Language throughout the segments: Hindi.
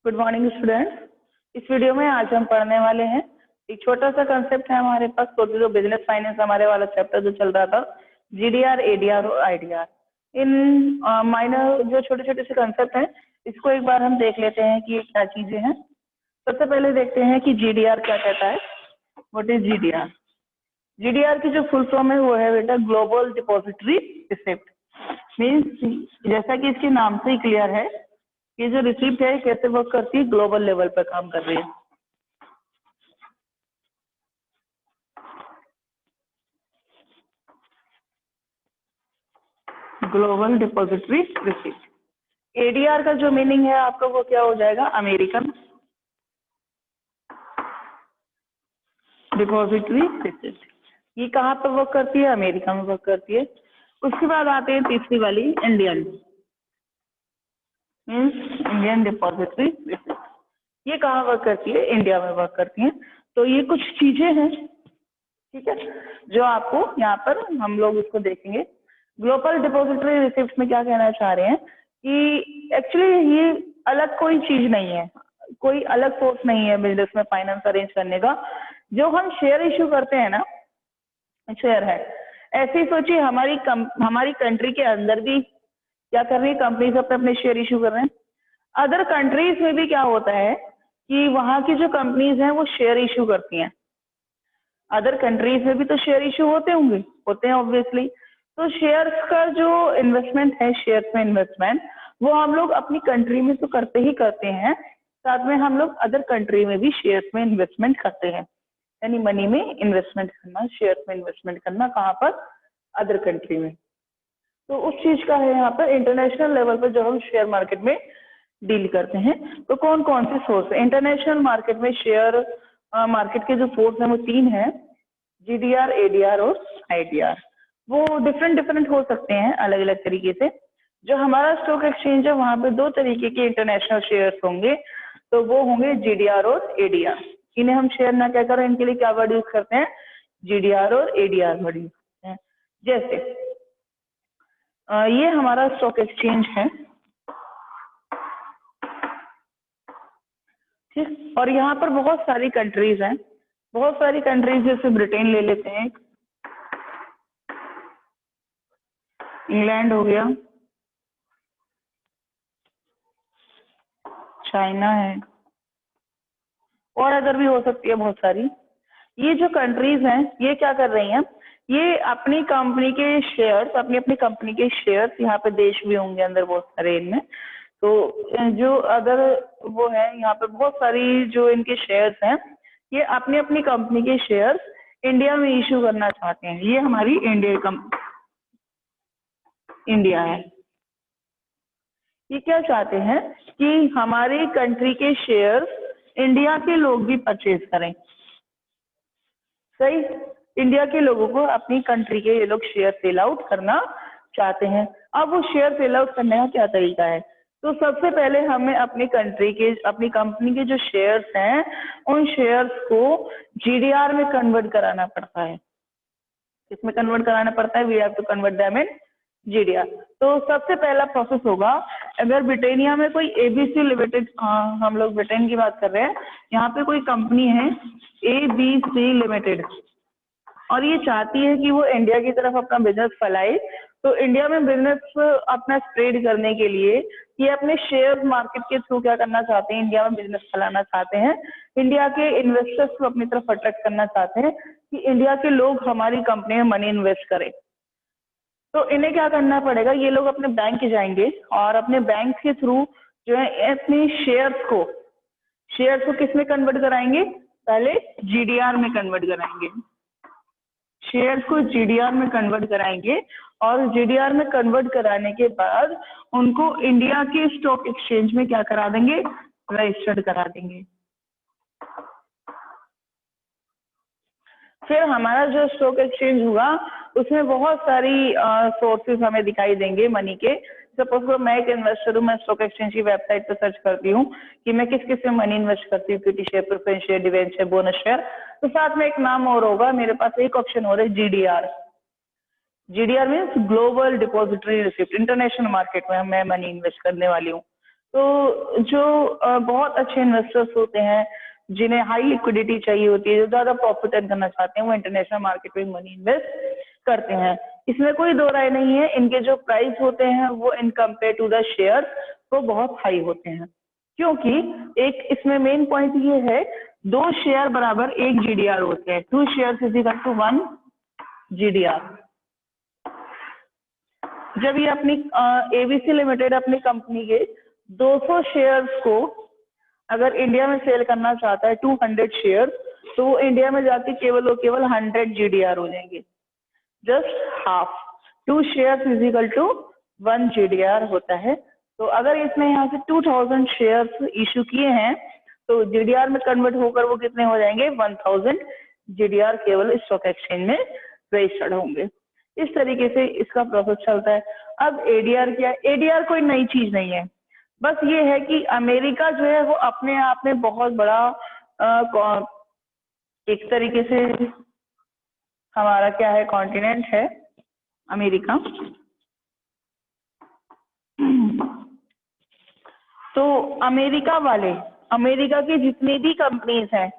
Good morning students. इस वीडियो में आज हम पढ़ने वाले हैं एक छोटा सा कंसेप्ट है हमारे पास जो बिजनेस फाइनेंस हमारे वाला चैप्टर जो चल रहा था, जीडीआर, एडीआर और आईडीआर। इन माइनर जो छोटे छोटे से कंसेप्ट हैं, इसको एक बार हम देख लेते हैं कि ये क्या चीजें हैं। सबसे पहले देखते हैं कि जीडीआर क्या कहता है। What is GDR? जीडीआर की जो फुल फॉर्म है वो है बेटा ग्लोबल डिपॉजिटरी रिसिप्ट। मीन्स जैसा कि इसके नाम से ही क्लियर है, ये जो रिसिप्ट है कैसे वर्क करती है, ग्लोबल लेवल पर काम कर रही है। Global depository receipt. एडीआर का जो मीनिंग है आपका वो क्या हो जाएगा, अमेरिकन डिपॉजिटरी रिसिप्ट। ये कहाँ पर वर्क करती है, अमेरिका में वर्क करती है। उसके बाद आते हैं तीसरी वाली, Indian, means Indian depository receipt. ये कहाँ वर्क करती है, इंडिया में वर्क करती है। तो ये कुछ चीजें हैं, ठीक है, जो आपको यहाँ पर हम लोग इसको देखेंगे। ग्लोबल डिपॉजिटरी रिसिप्ट में क्या कहना चाह रहे हैं कि एक्चुअली ये अलग कोई चीज नहीं है, कोई अलग सोर्स नहीं है बिजनेस में फाइनेंस अरेंज करने का। जो हम शेयर इश्यू करते हैं ना, शेयर है, ऐसे ही सोचिए हमारी कंट्री के अंदर भी क्या कर रही है, कंपनीज अपने अपने शेयर इश्यू कर रहे हैं। अदर कंट्रीज में भी क्या होता है कि वहां की जो कंपनीज हैं वो शेयर इश्यू करती हैं। अदर कंट्रीज में भी तो शेयर इश्यू होते हैं ऑब्वियसली। तो शेयर्स का जो इन्वेस्टमेंट है, शेयर्स में इन्वेस्टमेंट, वो हम लोग अपनी कंट्री में तो करते ही करते हैं, साथ में हम लोग अदर कंट्री में भी शेयर्स में इन्वेस्टमेंट करते हैं। यानी मनी में इन्वेस्टमेंट करना, शेयर्स में इन्वेस्टमेंट करना, कहाँ पर, अदर कंट्री में। तो उस चीज का है यहाँ पर इंटरनेशनल लेवल पर जो हम शेयर मार्केट में डील करते हैं। तो कौन कौन से सोर्स है इंटरनेशनल मार्केट में, शेयर मार्केट के जो सोर्स हैं वो तीन हैं, जीडीआर, एडीआर और आईडीआर। वो डिफरेंट हो सकते हैं अलग अलग तरीके से। जो हमारा स्टॉक एक्सचेंज है वहां पे दो तरीके के इंटरनेशनल शेयर्स होंगे, तो वो होंगे जीडीआर और एडीआर। इन्हें हम शेयर ना कहकर इनके लिए क्या वर्ड यूज करते हैं, जीडीआर और एडीआर वर्ड यूज करते हैं। जैसे ये हमारा स्टॉक एक्सचेंज है, ठीक, और यहाँ पर बहुत सारी कंट्रीज हैं, बहुत सारी कंट्रीज, जैसे ब्रिटेन ले लेते हैं, इंग्लैंड हो गया, चाइना है, और अदर भी हो सकती है बहुत सारी। ये जो कंट्रीज हैं ये क्या कर रही हैं, ये अपनी कंपनी के शेयर्स, अपनी कंपनी के शेयर्स, यहाँ पे देश भी होंगे अंदर बहुत सारे इनमें, तो जो अदर वो है यहाँ पे बहुत सारी जो इनके शेयर्स हैं, ये अपनी अपनी कंपनी के शेयर्स इंडिया में इशू करना चाहते हैं। ये हमारी इंडिया है। ये क्या चाहते हैं कि हमारी कंट्री के शेयर्स इंडिया के लोग भी परचेज करें। सही, इंडिया के लोगों को अपनी कंट्री के ये लोग शेयर सेल आउट करना चाहते हैं। अब वो शेयर सेल आउट करने का क्या तरीका है, तो सबसे पहले हमें अपनी कंट्री के, अपनी कंपनी के जो शेयर्स हैं उन शेयर्स को जीडीआर में कन्वर्ट कराना पड़ता है। किसमें कन्वर्ट कराना पड़ता है, we have to convert them in GDR. तो सबसे पहला प्रोसेस होगा, अगर ब्रिटेनिया में कोई एबीसी लिमिटेड, हम लोग ब्रिटेन की बात कर रहे हैं, यहाँ पे कोई कंपनी है एबीसी लिमिटेड, और ये चाहती है कि वो इंडिया की तरफ अपना बिजनेस फैलाए। तो इंडिया में बिजनेस अपना स्प्रेड करने के लिए ये अपने शेयर मार्केट के थ्रू क्या करना चाहते हैं, इंडिया में बिजनेस फैलाना चाहते हैं, इंडिया के इन्वेस्टर्स को अपनी तरफ अट्रैक्ट करना चाहते हैं कि इंडिया के लोग हमारी कंपनी में मनी इन्वेस्ट करें। तो इन्हें क्या करना पड़ेगा, ये लोग अपने बैंक जाएंगे और अपने बैंक के थ्रू जो है अपने शेयर्स को किस में कन्वर्ट कराएंगे, पहले जीडीआर में कन्वर्ट कराएंगे, शेयर्स को जीडीआर में कन्वर्ट कराएंगे, और जीडीआर में कन्वर्ट कराने के बाद उनको इंडिया के स्टॉक एक्सचेंज में क्या करा देंगे, रजिस्टर्ड करा देंगे। फिर हमारा जो स्टॉक एक्सचेंज होगा उसमें बहुत सारी सोर्सेज हमें दिखाई देंगे मनी के। सपोज मैं एक इन्वेस्टर हूँ, मैं स्टॉक एक्सचेंज की वेबसाइट पर सर्च करती हूँ कि मैं किस किस में मनी इन्वेस्ट करती हूँ, equity share, preference share, debenture, bonus share. तो साथ में एक नाम और होगा, मेरे पास एक ऑप्शन हो रहा है GDR. GDR means global depository receipt, international market में मैं मनी इन्वेस्ट करने वाली हूँ। तो जो बहुत अच्छे इन्वेस्टर्स होते हैं, जिन्हें हाई लिक्विडिटी चाहिए होती है, जो ज्यादा प्रॉफिट अर्न करना चाहते हैं, वो इंटरनेशनल मार्केट में मनी इन्वेस्ट करते हैं। इसमें कोई दो राय नहीं है, इनके जो प्राइस होते हैं वो in compare to the share वो बहुत हाई होते हैं, क्योंकि एक इसमें मेन पॉइंट ये है, 2 शेयर बराबर 1 GDR होते हैं। 2 share is equal to 1 GDR। जब ये अपनी ABC लिमिटेड अपनी कंपनी के 200 शेयर्स को अगर इंडिया में सेल करना चाहता है, 200 शेयर, तो वो इंडिया में जाके केवल और केवल 100 GDR हो जाएंगे, just half. 2 share is equal to 1 GDR होता है। तो अगर इसने यहाँ से 2000 शेयर्स इशू किए हैं, तो GDR में कन्वर्ट होकर वो कितने हो जाएंगे, 1000 GDR केवल स्टॉक एक्सचेंज में रजिस्टर्ड होंगे। इस तरीके से इसका प्रोसेस चलता है। अब ADR क्या है? ADR कोई नई चीज नहीं है, बस ये है कि अमेरिका जो है वो अपने आप में बहुत बड़ा एक तरीके से हमारा क्या है, कॉन्टिनेंट है अमेरिका। तो अमेरिका की जितनी भी कंपनीज हैं,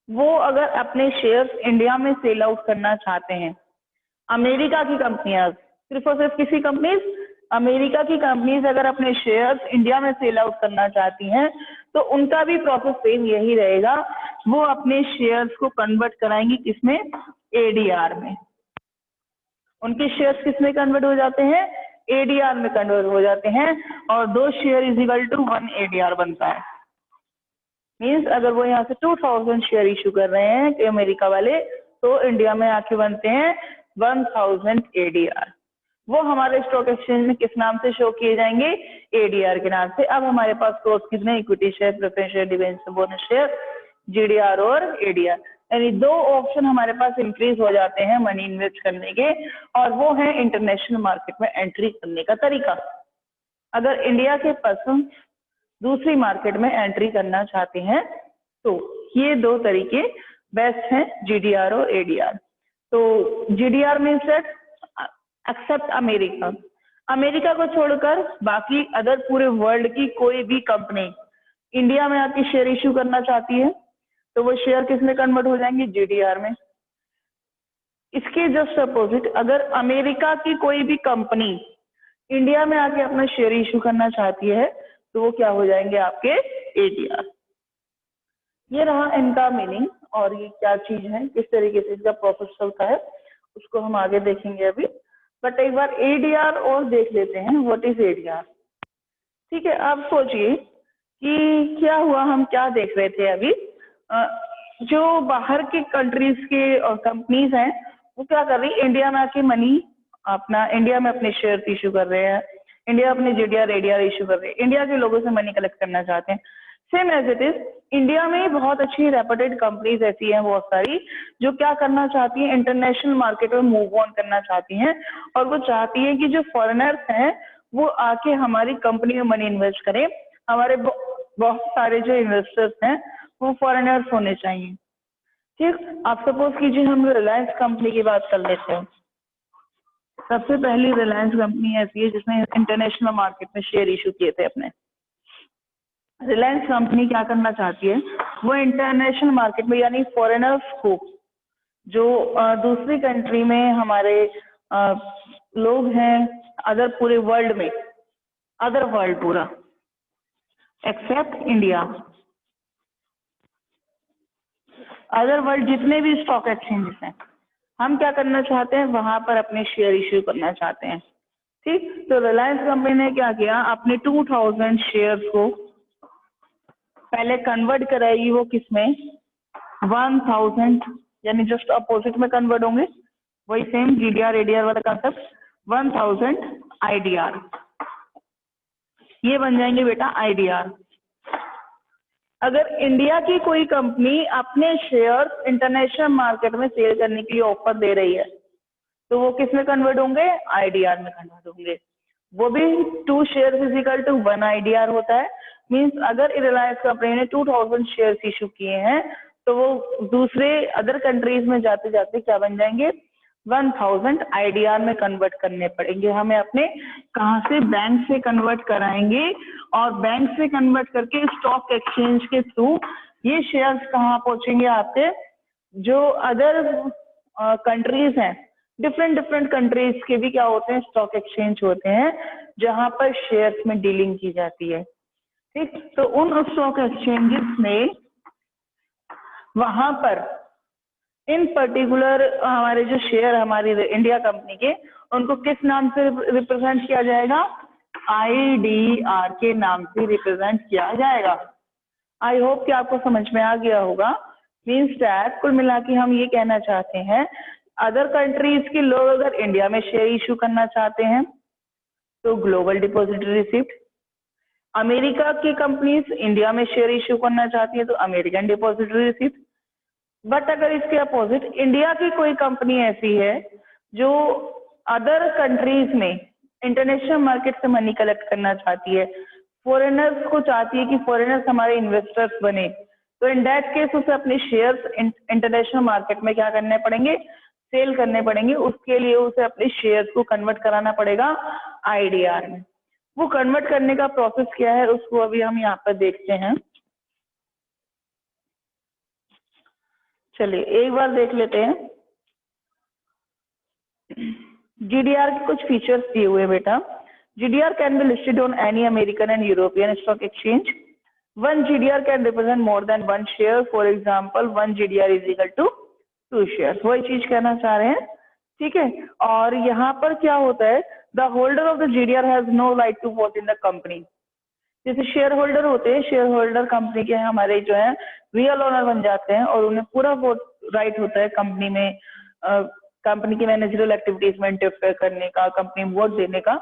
वो अगर अपने शेयर्स इंडिया में सेल आउट करना चाहते हैं, अमेरिका की कंपनियां, सिर्फ और सिर्फ किसी कंपनीज, अमेरिका की कंपनीज अगर अपने शेयर्स इंडिया में सेल आउट करना चाहती हैं, तो उनका भी प्रोसेस सेम यही रहेगा, वो अपने शेयर्स को कन्वर्ट कराएंगी किसमें, ADR में। उनके शेयर्स किसमें कन्वर्ट हो जाते हैं, ADR में कन्वर्ट हो जाते हैं, और 2 share is equal to 1 ADR बनता है। मीन्स अगर वो यहाँ से 2000 शेयर इशू कर रहे हैं कि अमेरिका वाले, तो इंडिया में आके बनते हैं 1000 ADR। वो हमारे स्टॉक एक्सचेंज में किस नाम से शो किए जाएंगे, ADR के नाम से। अब हमारे पास सोर्स कितने, equity share, preference share, debenture, bonus share, GDR और ADR, यानी 2 ऑप्शन हमारे पास इंक्रीज हो जाते हैं मनी इन्वेस्ट करने के, और वो है इंटरनेशनल मार्केट में एंट्री करने का तरीका। अगर इंडिया के पर्सन दूसरी मार्केट में एंट्री करना चाहते हैं, तो ये 2 तरीके बेस्ट हैं, GDR और ADR। तो GDR means that except America को छोड़कर बाकी अदर पूरे वर्ल्ड की कोई भी कंपनी इंडिया में आके शेयर इश्यू करना चाहती है, तो वो शेयर किस में कन्वर्ट हो जाएंगे, GDR में। इसके जस्ट अपोजिट, अगर अमेरिका की कोई भी कंपनी इंडिया में आके अपना शेयर इश्यू करना चाहती है, तो वो क्या हो जाएंगे, आपके ADR। ये रहा इनका मीनिंग, और ये क्या चीज है, किस तरीके से इसका प्रोसेस चलता है, उसको हम आगे देखेंगे अभी। बट एक बार ADR और देख लेते हैं, व्हाट इज ADR। ठीक है, आप सोचिए कि क्या हुआ, हम क्या देख रहे थे अभी, जो बाहर के कंट्रीज के कंपनीज हैं, वो क्या कर रही है, इंडिया में आके मनी अपना, इंडिया में अपने शेयर इशू कर रहे हैं, इंडिया अपने GDR ADR इशू कर रहे हैं, इंडिया के लोगों से मनी कलेक्ट करना चाहते हैं। Same as it is, India में बहुत अच्छी रेप्यूटेड कंपनीज ऐसी हैं बहुत सारी, जो क्या करना चाहती हैं, इंटरनेशनल मार्केट में मूव ऑन करना चाहती हैं, और वो चाहती है कि जो फॉरेनर्स हैं वो आके हमारी कंपनी में मनी इन्वेस्ट करें। हमारे बहुत सारे जो इन्वेस्टर्स हैं वो फॉरेनर्स होने चाहिए। ठीक, आप सपोज कीजिए हम रिलायंस कंपनी की बात कर लेते हैं। सबसे पहली रिलायंस कंपनी ऐसी है जिसने इंटरनेशनल मार्केट में शेयर इशू किए थे अपने। रिलायंस कंपनी क्या करना चाहती है, वो इंटरनेशनल मार्केट में, यानी फॉरेनर्स को, जो दूसरी कंट्री में हमारे लोग हैं, अदर पूरे वर्ल्ड में, अदर वर्ल्ड पूरा एक्सेप्ट इंडिया, अदर वर्ल्ड जितने भी स्टॉक एक्सचेंजेस हैं, हम क्या करना चाहते हैं, वहां पर अपने शेयर इश्यू करना चाहते हैं। ठीक, तो रिलायंस कंपनी ने क्या किया, अपने 2000 शेयर्स को पहले कन्वर्ट कराएगी, वो किसमें, 1000, यानी जस्ट अपोजिट में कन्वर्ट होंगे, वही सेम GDR ADR वाला कंसेप्ट, 1000 IDR, ये बन जाएंगे बेटा IDR। अगर इंडिया की कोई कंपनी अपने शेयर इंटरनेशनल मार्केट में सेल करने के लिए ऑफर दे रही है, तो वो किस में कन्वर्ट होंगे, IDR में कन्वर्ट होंगे। वो भी 2 share is equal to 1 IDR होता है। मींस अगर रिलायंस कंपनी ने 2000 शेयर्स इशू किए हैं, तो वो दूसरे अदर कंट्रीज में जाते जाते क्या बन जाएंगे, 1000 IDR में कन्वर्ट करने पड़ेंगे हमें अपने। कहाँ से, बैंक से कन्वर्ट कराएंगे, और बैंक से कन्वर्ट करके स्टॉक एक्सचेंज के थ्रू ये शेयर्स कहाँ पहुंचेंगे आपके, जो अदर कंट्रीज हैं, डिफरेंट डिफरेंट कंट्रीज के भी क्या होते हैं, स्टॉक एक्सचेंज होते हैं जहां पर शेयर्स में डीलिंग की जाती है। ठीक, तो उन स्टॉक एक्सचेंजेस में वहां पर इन पर्टिकुलर हमारे जो शेयर हमारी इंडिया कंपनी के, उनको किस नाम से रिप्रेजेंट किया जाएगा, IDR के नाम से रिप्रेजेंट किया जाएगा। आई होप कि आपको समझ में आ गया होगा। मीन्स दैट कुल मिला के हम ये कहना चाहते हैं, अदर कंट्रीज के लोग अगर इंडिया में शेयर इशू करना चाहते हैं तो ग्लोबल डिपॉजिटरी रिसिप्ट, अमेरिका की कंपनीज इंडिया में शेयर इशू करना चाहती है तो अमेरिकन डिपॉजिटरी रिसिप्ट। बट अगर इसके अपोजिट इंडिया की कोई कंपनी ऐसी है जो अदर कंट्रीज में इंटरनेशनल मार्केट से मनी कलेक्ट करना चाहती है, फॉरेनर्स को चाहती है कि फॉरेनर्स हमारे इन्वेस्टर्स बने, तो इन दैट केस उसे अपने शेयर्स इंटरनेशनल मार्केट में क्या करने पड़ेंगे, सेल करने पड़ेंगे। उसके लिए उसे अपने शेयर्स को कन्वर्ट कराना पड़ेगा IDR में। वो कन्वर्ट करने का प्रोसेस क्या है उसको अभी हम यहाँ पर देखते हैं। चलिए एक बार देख लेते हैं। GDR के कुछ फीचर्स दिए हुए बेटा। GDR can be listed on any American and European stock exchange. One GDR can represent more than one share. For example, one GDR is equal to 2 shares. वही चीज कहना चाह रहे हैं, ठीक है। और यहाँ पर क्या होता है, the holder of the GDR has no right to vote in the company. जैसे शेयर होल्डर होते हैं, शेयर होल्डर कंपनी के हमारे जो है रियल ओनर बन जाते हैं और उन्हें पूरा वोट राइट होता है कंपनी में, कंपनी की मैनेजरियल एक्टिविटीज में इंटरफेयर करने का, कंपनी वोट देने का।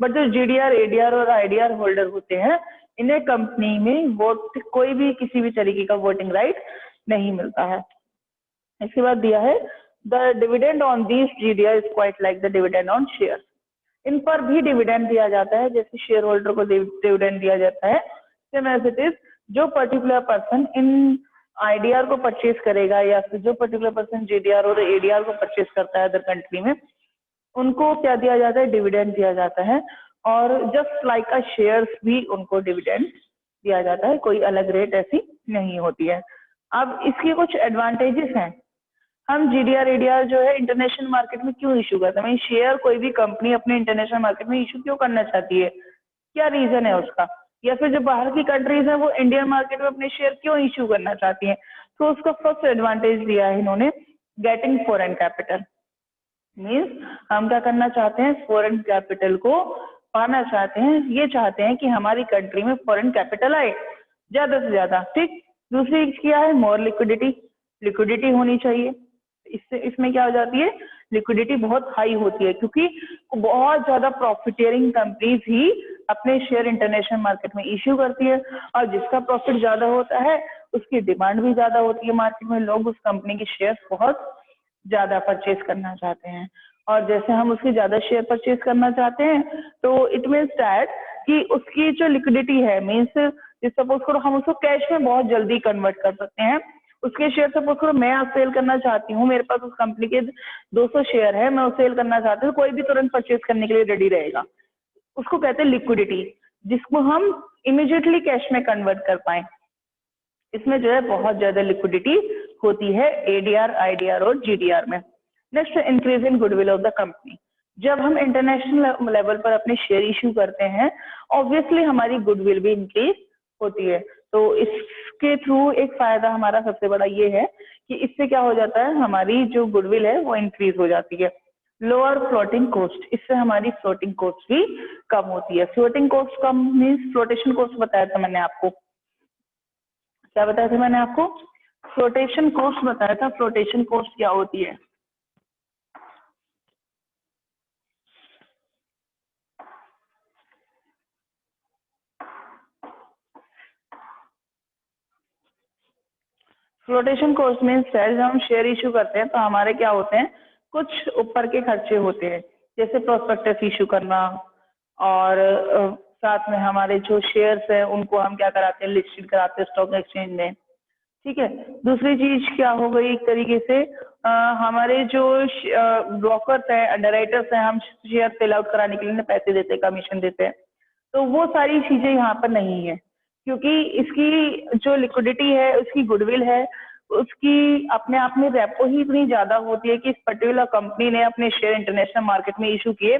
बट जो GDR, ADR और IDR होल्डर होते हैं, इन्हें कंपनी में वोट, कोई भी किसी भी तरीके का वोटिंग राइट नहीं मिलता है। इसके बाद दिया है the dividend on these GDR is quite like the dividend on share. इन पर भी डिविडेंड दिया जाता है, जैसे शेयर होल्डर को डिविडेंड दिया जाता है, सेम एज इट इज जो पर्टिकुलर पर्सन इन IDR को परचेज करेगा या फिर जो पर्टिकुलर पर्सन GDR और ADR को परचेज करता है अदर कंट्री में, उनको क्या दिया जाता है, डिविडेंड दिया जाता है। और जस्ट लाइक अ शेयर्स भी उनको डिविडेंड दिया जाता है, कोई अलग रेट ऐसी नहीं होती है। अब इसके कुछ एडवांटेजेस हैं। हम GDR, ADR जो है इंटरनेशनल मार्केट में क्यों इशू करते हैं, शेयर कोई भी कंपनी अपने इंटरनेशनल मार्केट में इशू क्यों करना चाहती है, क्या रीजन है उसका, या फिर जो बाहर की कंट्रीज है वो इंडियन मार्केट में अपने शेयर क्यों इशू करना चाहती है। तो उसका फर्स्ट एडवांटेज दिया है इन्होंने, गेटिंग फॉरेन कैपिटल। मीन्स हम क्या करना चाहते हैं, फॉरेन कैपिटल को पाना चाहते हैं, ये चाहते हैं कि हमारी कंट्री में फॉरेन कैपिटल आए ज्यादा से ज्यादा। ठीक, दूसरी क्या है, मोर लिक्विडिटी, लिक्विडिटी होनी चाहिए। इससे इसमें क्या हो जाती है, लिक्विडिटी बहुत हाई होती है, क्योंकि बहुत ज्यादा प्रॉफिटियरिंग कंपनीज ही अपने शेयर इंटरनेशनल मार्केट में इश्यू करती है, और जिसका प्रॉफिट ज्यादा होता है उसकी डिमांड भी ज्यादा होती है मार्केट में, लोग उस कंपनी के शेयर बहुत ज्यादा परचेज करना चाहते हैं। और जैसे हम उसकी ज्यादा शेयर परचेज करना चाहते हैं तो इट मीन्स दैट कि उसकी जो लिक्विडिटी है, मीन्स सपोज करो हम उसको कैश में बहुत जल्दी कन्वर्ट कर सकते हैं। उसके शेयर सपोज करो मैं आज सेल करना चाहती हूँ, मेरे पास उस कंपनी के 200 शेयर है, मैं सेल करना चाहती हूँ, कोई भी तुरंत परचेज करने के लिए रेडी रहेगा। उसको कहते हैं लिक्विडिटी, जिसको हम इमीडिएटली कैश में कन्वर्ट कर पाए। इसमें जो है बहुत ज्यादा लिक्विडिटी होती है ADR, IDR और GDR में। Next, increase in goodwill of the company. जब हम इंटरनेशनल लेवल पर अपने शेयर इश्यू करते हैं, ऑब्वियसली हमारी गुडविल भी इंक्रीज होती है। तो इसके थ्रू एक फायदा हमारा सबसे बड़ा ये है कि इससे क्या हो जाता है, हमारी जो गुडविल है वो इंक्रीज हो जाती है। लोअर फ्लोटिंग कॉस्ट, इससे हमारी फ्लोटिंग कॉस्ट भी कम होती है। Floating cost come means flotation cost बताया था मैंने आपको, क्या बताया था मैंने आपको, फ्लोटेशन कॉस्ट बताया था। फ्लोटेशन कॉस्ट क्या होती है, फ्लोटेशन कॉस्ट मीन्स जब हम शेयर इशू करते हैं तो हमारे क्या होते हैं, कुछ ऊपर के खर्चे होते हैं, जैसे प्रोस्पेक्टस इशू करना, और साथ में हमारे जो शेयर्स है उनको हम क्या कराते हैं, लिस्टेड कराते हैं स्टॉक एक्सचेंज में। ठीक है, दूसरी चीज क्या हो गई, एक तरीके से हमारे जो ब्रोकर्स हैं, अंडरराइटर्स हैं, हम शेयर सेल आउट कराने के लिए पैसे देते हैं, कमीशन देते हैं। तो वो सारी चीजें यहाँ पर नहीं है, क्योंकि इसकी जो लिक्विडिटी है, उसकी गुडविल है, उसकी अपने आप में रेपो ही इतनी ज्यादा होती है कि इस पर्टिकुलर कंपनी ने अपने शेयर इंटरनेशनल मार्केट में इशू किए,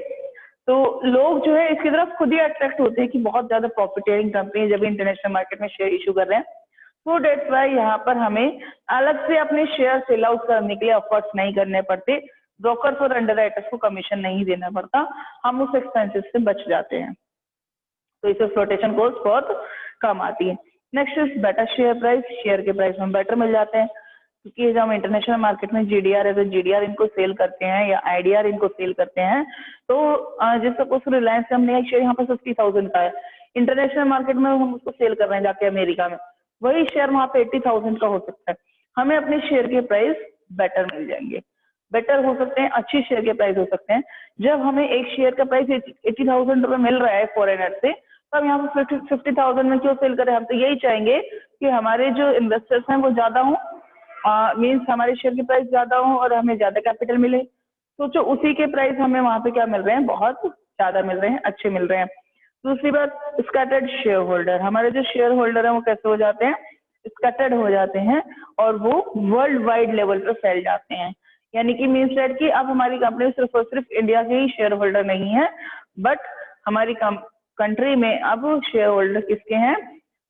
तो लोग जो है इसकी तरफ खुद ही अट्रैक्ट होते हैं कि बहुत ज्यादा प्रॉफिटेरिंग कंपनी है जब इंटरनेशनल मार्केट में शेयर इशू कर रहे हैं। तो डेट्स वाई यहाँ पर हमें अलग से अपने शेयर सेल आउट करने के लिए एफर्ट्स नहीं करने पड़ते, ब्रोकर्स और अंडरराइटर्स को कमीशन नहीं देना पड़ता, हम उस एक्सपेंसेस से बच जाते हैं। तो इससे फ्लोटेशन कॉस्ट बहुत कम आती है। Next is better share price, share के प्राइस में बेटर मिल जाते हैं, क्योंकि जब हम इंटरनेशनल मार्केट में जीडीआर है तो जीडीआर इनको सेल करते हैं या आईडीआर इनको सेल करते हैं, तो जैसे सपोज रिलायंस से हमने एक शेयर यहाँ पर 50,000 का है, इंटरनेशनल मार्केट में हम उसको सेल कर रहे हैं जाके अमेरिका में, वही शेयर वहां पे 80,000 का हो सकता है, हमें अपने शेयर के प्राइस बेटर मिल जाएंगे, बेटर हो सकते हैं, अच्छी शेयर के प्राइस हो सकते हैं। जब हमें एक शेयर का प्राइस 80,000 रुपए मिल रहा है फॉरेनर से, तो हम यहाँ पर 50,000 में क्यों सेल करें? हम तो यही चाहेंगे कि हमारे जो इन्वेस्टर्स हैं वो ज्यादा हों, मीन्स हमारे शेयर की प्राइस ज्यादा हो और हमें ज्यादा कैपिटल मिले। सोचो उसी के प्राइस हमें वहां पे क्या मिल रहे हैं, बहुत ज्यादा मिल रहे हैं, अच्छे मिल रहे हैं। दूसरी बात, स्कैटर्ड शेयर होल्डर, हमारे जो शेयर होल्डर है वो कैसे हो जाते हैं, स्कैटर्ड हो जाते हैं और वो वर्ल्ड वाइड लेवल पर फैल जाते हैं। यानी कि मीन्स दैट कि अब हमारी कंपनी सिर्फ और सिर्फ इंडिया के ही शेयर होल्डर नहीं है, बट हमारी कंट्री में अब शेयर होल्डर किसके हैं,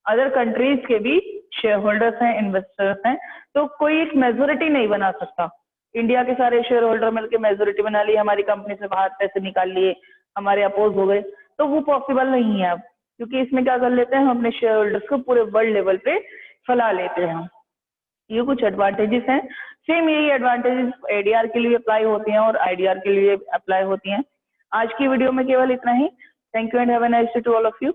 अदर कंट्रीज के भी शेयर होल्डर्स हैं, इन्वेस्टर्स हैं। तो कोई एक मेजोरिटी नहीं बना सकता, इंडिया के सारे शेयर होल्डर मिलकर मेजोरिटी बना ली, हमारी कंपनी से बाहर पैसे निकाल लिए, हमारे अपोज हो गए, तो वो पॉसिबल नहीं है अब, क्योंकि इसमें क्या कर लेते हैं हम अपने शेयर होल्डर्स को पूरे वर्ल्ड लेवल पे फैला लेते हैं। ये कुछ एडवांटेजेस हैं। सेम यही एडवांटेजेस एडीआर के लिए अप्लाई होती हैं और आईडीआर के लिए अप्लाई होती हैं। आज की वीडियो में केवल इतना ही। Thank you and have a nice day to all of you.